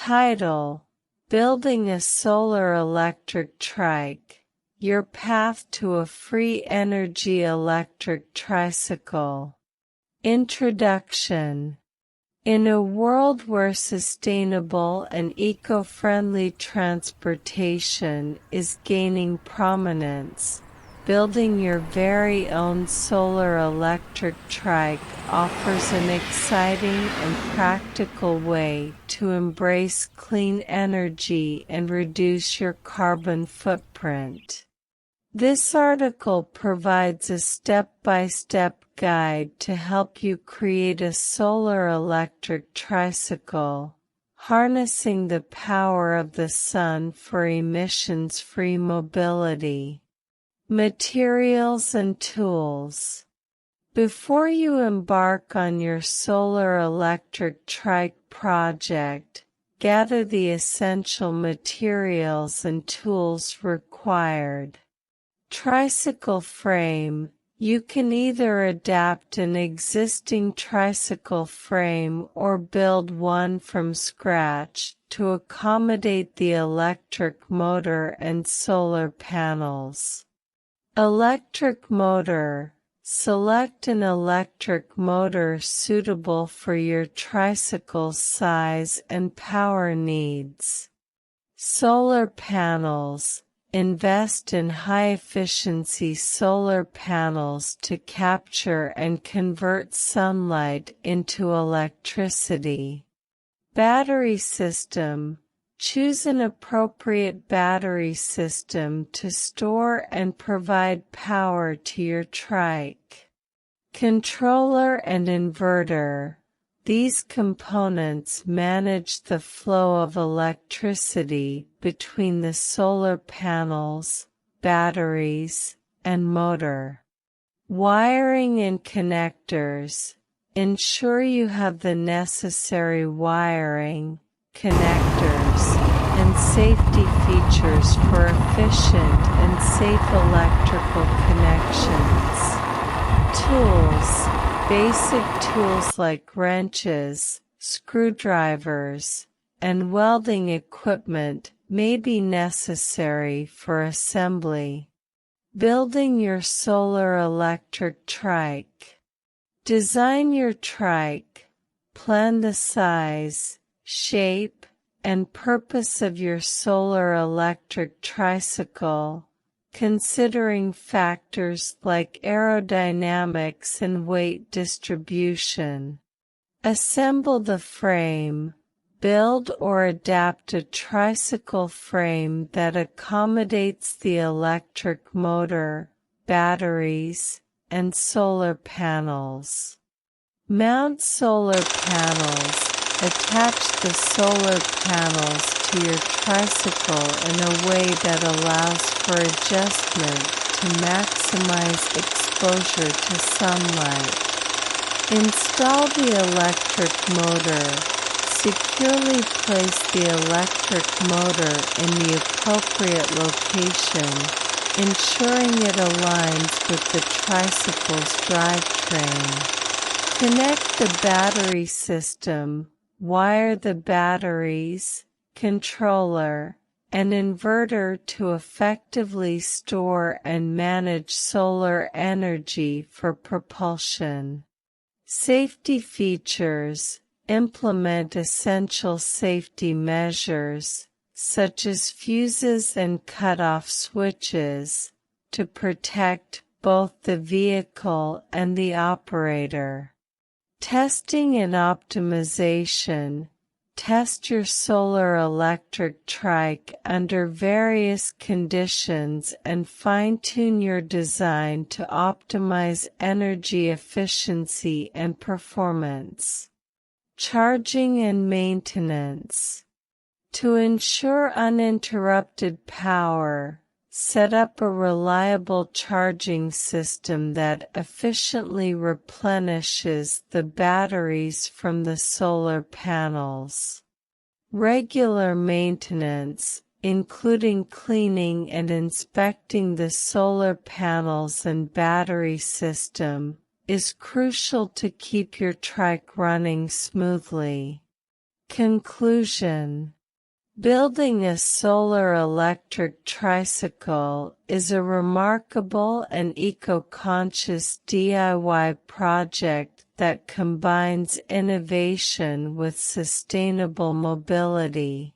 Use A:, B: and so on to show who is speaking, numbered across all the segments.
A: Title: Building a Solar Electric Trike, Your Path to a Free Energy Electric Tricycle. Introduction. In a world where sustainable and eco-friendly transportation is gaining prominence, building your very own solar electric trike offers an exciting and practical way to embrace clean energy and reduce your carbon footprint. This article provides a step-by-step guide to help you create a solar electric tricycle, harnessing the power of the sun for emissions-free mobility. Materials and tools. Before you embark on your solar electric trike project, gather the essential materials and tools required. Tricycle frame. You can either adapt an existing tricycle frame or build one from scratch to accommodate the electric motor and solar panels. Electric motor. Select an electric motor suitable for your tricycle's size and power needs. Solar panels. Invest in high-efficiency solar panels to capture and convert sunlight into electricity. Battery system. Choose an appropriate battery system to store and provide power to your trike. Controller and inverter. These components manage the flow of electricity between the solar panels, batteries, and motor. Wiring and connectors. Ensure you have the necessary wiring, connectors, and safety features for efficient and safe electrical connections. Tools. Basic tools like wrenches, screwdrivers, and welding equipment may be necessary for assembly. Building your solar electric trike. Design your trike. Plan the size, shape, and purpose of your solar electric tricycle, considering factors like aerodynamics and weight distribution. Assemble the frame. Build or adapt a tricycle frame that accommodates the electric motor, batteries, and solar panels. Mount solar panels. Attach the solar panels to your tricycle in a way that allows for adjustment to maximize exposure to sunlight. Install the electric motor. Securely place the electric motor in the appropriate location, ensuring it aligns with the tricycle's drivetrain. Connect the battery system. Wire the batteries, controller, and inverter to effectively store and manage solar energy for propulsion. Safety features. Implement essential safety measures, such as fuses and cutoff switches, to protect both the vehicle and the operator. Testing and optimization. Test your solar electric trike under various conditions and fine-tune your design to optimize energy efficiency and performance. Charging and maintenance. To ensure uninterrupted power, set up a reliable charging system that efficiently replenishes the batteries from the solar panels. Regular maintenance, including cleaning and inspecting the solar panels and battery system, is crucial to keep your trike running smoothly. Conclusion. Building a solar-electric tricycle is a remarkable and eco-conscious DIY project that combines innovation with sustainable mobility.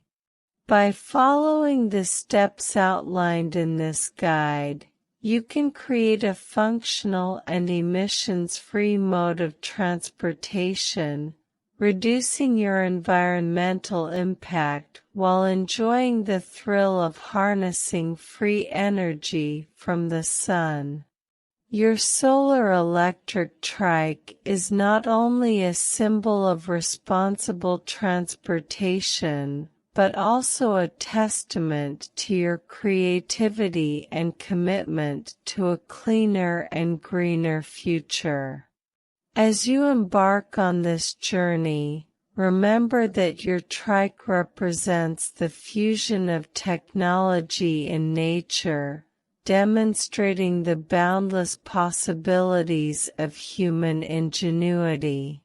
A: By following the steps outlined in this guide, you can create a functional and emissions-free mode of transportation, reducing your environmental impact while enjoying the thrill of harnessing free energy from the sun. Your solar-electric trike is not only a symbol of responsible transportation, but also a testament to your creativity and commitment to a cleaner and greener future. As you embark on this journey, remember that your trike represents the fusion of technology and nature, demonstrating the boundless possibilities of human ingenuity.